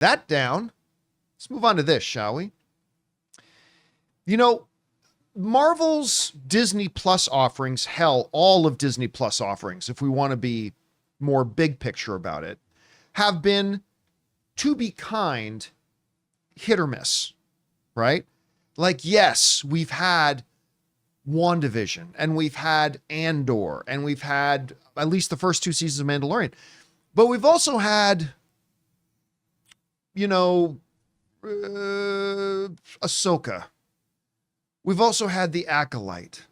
that down, let's move on to this, shall we? You know, Marvel's Disney Plus offerings, hell, all of Disney Plus offerings, if we want to be more big picture about it, have been, to be kind, hit or miss, right? Like, yes, we've had WandaVision, and we've had Andor, and we've had at least the first 2 seasons of Mandalorian, but we've also had, you know, Ahsoka. We've also had The Acolyte.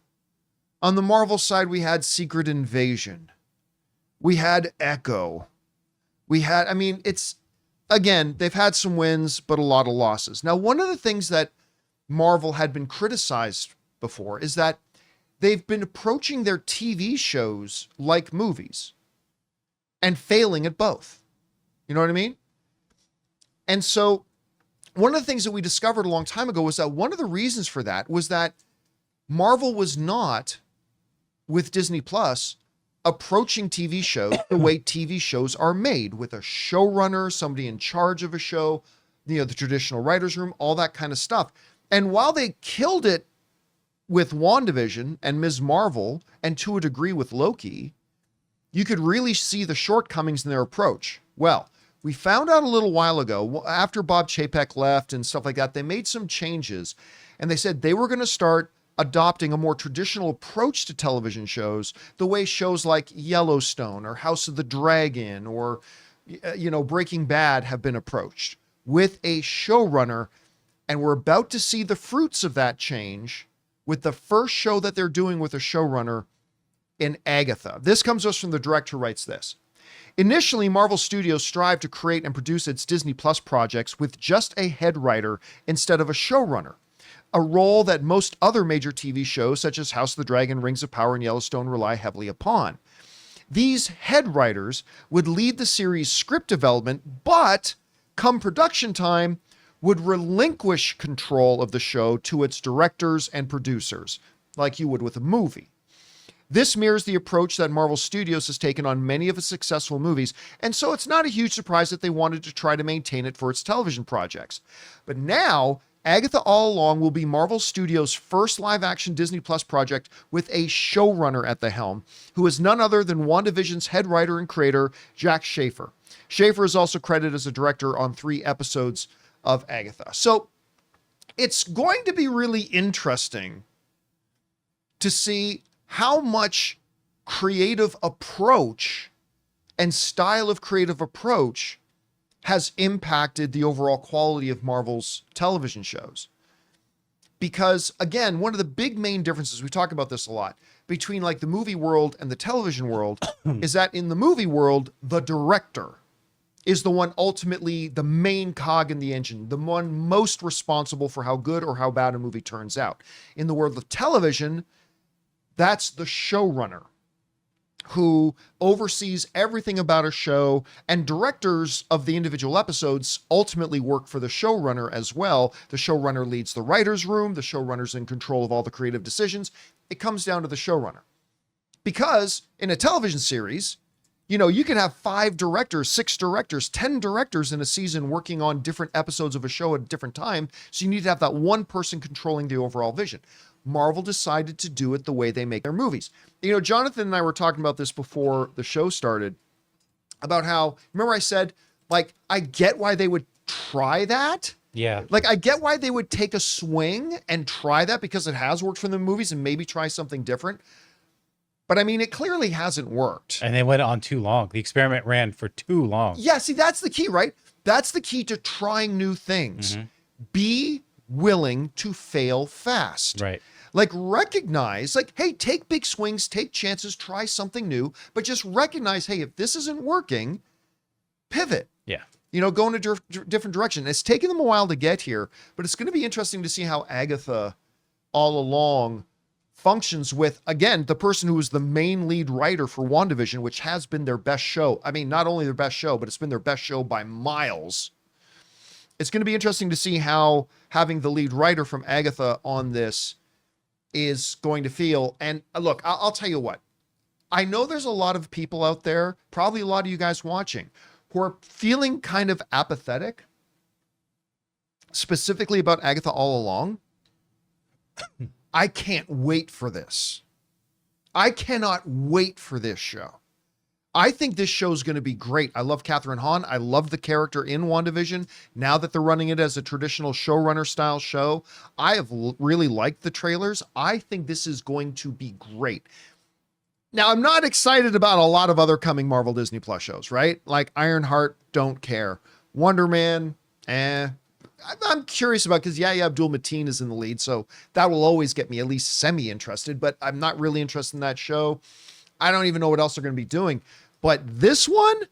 On the Marvel side, we had Secret Invasion. We had Echo. We had, I mean, it's, again, they've had some wins, but a lot of losses. Now, one of the things that Marvel had been criticized before is that they've been approaching their TV shows like movies and failing at both. You know what I mean? And so one of the things that we discovered a long time ago was that one of the reasons for that was that Marvel was not, with Disney Plus, approaching TV shows the way TV shows are made, with a showrunner, somebody in charge of a show, you know, the traditional writer's room, all that kind of stuff. And while they killed it with WandaVision and Ms. Marvel, and to a degree with Loki, you could really see the shortcomings in their approach. Well, we found out a little while ago, after Bob Chapek left and stuff like that, they made some changes, and they said they were going to start adopting a more traditional approach to television shows, the way shows like Yellowstone or House of the Dragon or, you know, Breaking Bad have been approached, with a showrunner. And we're about to see the fruits of that change with the first show that they're doing with a showrunner in Agatha. This comes to us from the director who writes this. Initially, Marvel Studios strived to create and produce its Disney Plus projects with just a head writer instead of a showrunner, a role that most other major TV shows such as House of the Dragon, Rings of Power, and Yellowstone rely heavily upon. These head writers would lead the series' script development, but come production time, would relinquish control of the show to its directors and producers, like you would with a movie. This mirrors the approach that Marvel Studios has taken on many of its successful movies, and so it's not a huge surprise that they wanted to try to maintain it for its television projects. But now, Agatha All Along will be Marvel Studios' first live-action Disney Plus project with a showrunner at the helm, who is none other than WandaVision's head writer and creator, Jack Schaefer. Schaefer is also credited as a director on 3 episodes of Agatha. So it's going to be really interesting to see how much creative approach and style of creative approach has impacted the overall quality of Marvel's television shows. Because again, one of the big main differences, we talk about this a lot, between like the movie world and the television world is that in the movie world, the director is the one ultimately the main cog in the engine, the one most responsible for how good or how bad a movie turns out. In the world of television, that's the showrunner who oversees everything about a show, and directors of the individual episodes ultimately work for the showrunner as well. The showrunner leads the writer's room. The showrunner's in control of all the creative decisions. It comes down to the showrunner. Because in a television series, you know, you can have 5 directors, 6 directors, 10 directors in a season working on different episodes of a show at a different time. So you need to have that one person controlling the overall vision. Marvel decided to do it the way they make their movies. You know, Jonathan and I were talking about this before the show started, about how, remember I said, like, I get why they would try that. Yeah. Like, I get why they would take a swing and try that because it has worked for the movies, and maybe try something different. But I mean, it clearly hasn't worked. And they went on too long. The experiment ran for too long. Yeah, see, that's the key, right? That's the key to trying new things. Mm-hmm. Be willing to fail fast. Right. Like, recognize, like, hey, take big swings, take chances, try something new, but just recognize, hey, if this isn't working, pivot. Yeah. You know, go in a different direction. It's taken them a while to get here, but it's going to be interesting to see how Agatha All Along functions with, again, the person who was the main lead writer for WandaVision, which has been their best show. I mean, not only their best show, but it's been their best show by miles. It's going to be interesting to see how having the lead writer from Agatha on this is going to feel. And look, I'll tell you what, I know there's a lot of people out there, probably a lot of you guys watching, who are feeling kind of apathetic specifically about Agatha All Along, I can't wait for this. I cannot wait for this show. I think this show is going to be great. I love Catherine Hahn. I love the character in WandaVision. Now that they're running it as a traditional showrunner style show, I have really liked the trailers. I think this is going to be great. Now, I'm not excited about a lot of other coming Marvel Disney Plus shows, right? Like Ironheart, don't care. Wonder Man, I'm curious about, because Yahya Abdul-Mateen is in the lead, so that will always get me at least semi-interested, but I'm not really interested in that show. I don't even know what else they're going to be doing. But this one,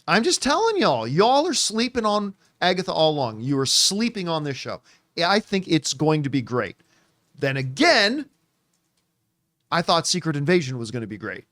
I'm just telling y'all are sleeping on Agatha All Along. You are sleeping on this show. I think it's going to be great. Then again, I thought Secret Invasion was going to be great.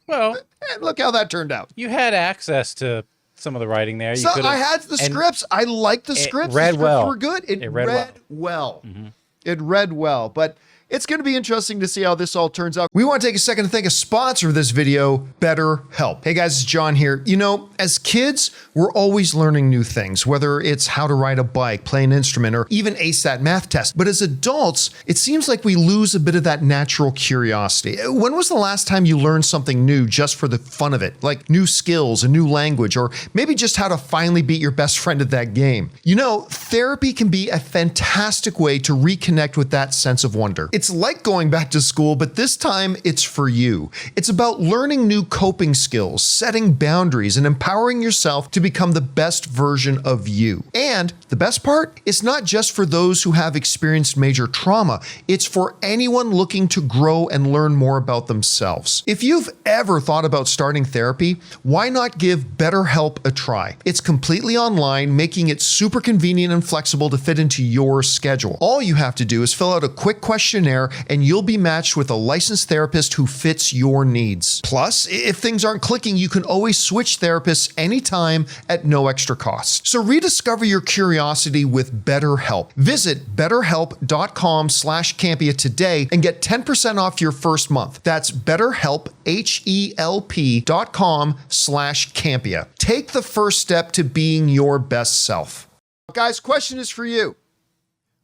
Well, and look how that turned out. you had access to some of the writing there. So I had the scripts. I liked the scripts. The scripts were good. It read well. Mm-hmm. It read well, but it's going to be interesting to see how this all turns out. We want to take a second to thank a sponsor of this video, BetterHelp. Hey guys, it's John here. You know, as kids, we're always learning new things, whether it's how to ride a bike, play an instrument, or even ace that math test. But as adults, it seems like we lose a bit of that natural curiosity. When was the last time you learned something new just for the fun of it? Like new skills, a new language, or maybe just how to finally beat your best friend at that game. You know, therapy can be a fantastic way to reconnect with that sense of wonder. It's like going back to school, but this time it's for you. It's about learning new coping skills, setting boundaries, and empowering yourself to become the best version of you. And the best part, it's not just for those who have experienced major trauma. It's for anyone looking to grow and learn more about themselves. If you've ever thought about starting therapy, why not give BetterHelp a try? It's completely online, making it super convenient and flexible to fit into your schedule. All you have to do is fill out a quick questionnaire and you'll be matched with a licensed therapist who fits your needs. Plus, if things aren't clicking, you can always switch therapists anytime at no extra cost. So rediscover your curiosity with BetterHelp. Visit betterhelp.com/Campea today and get 10% off your first month. That's BetterHelp, HELP.com/Campea. Take the first step to being your best self. Guys, question is for you.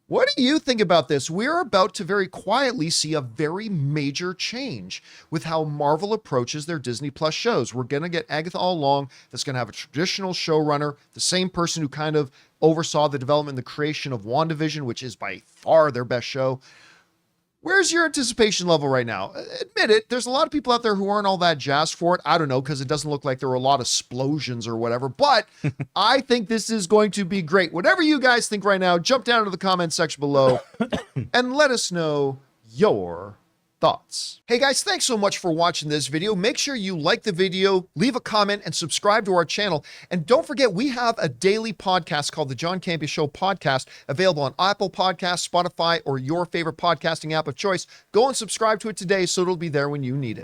What do you think about this? We're about to very quietly see a very major change with how Marvel approaches their Disney Plus shows. We're going to get Agatha All Along that's going to have a traditional showrunner, the same person who kind of oversaw the development and the creation of WandaVision, which is by far their best show. Where's your anticipation level right now? Admit it, there's a lot of people out there who aren't all that jazzed for it. I don't know, because it doesn't look like there were a lot of explosions or whatever, but I think this is going to be great. Whatever you guys think right now, jump down to the comment section below and let us know your thoughts. Hey guys, thanks so much for watching this video. Make sure you like the video, leave a comment, and subscribe to our channel. And don't forget, we have a daily podcast called the John Campea Show podcast, available on Apple Podcasts, Spotify, or your favorite podcasting app of choice. Go and subscribe to it today so it'll be there when you need it.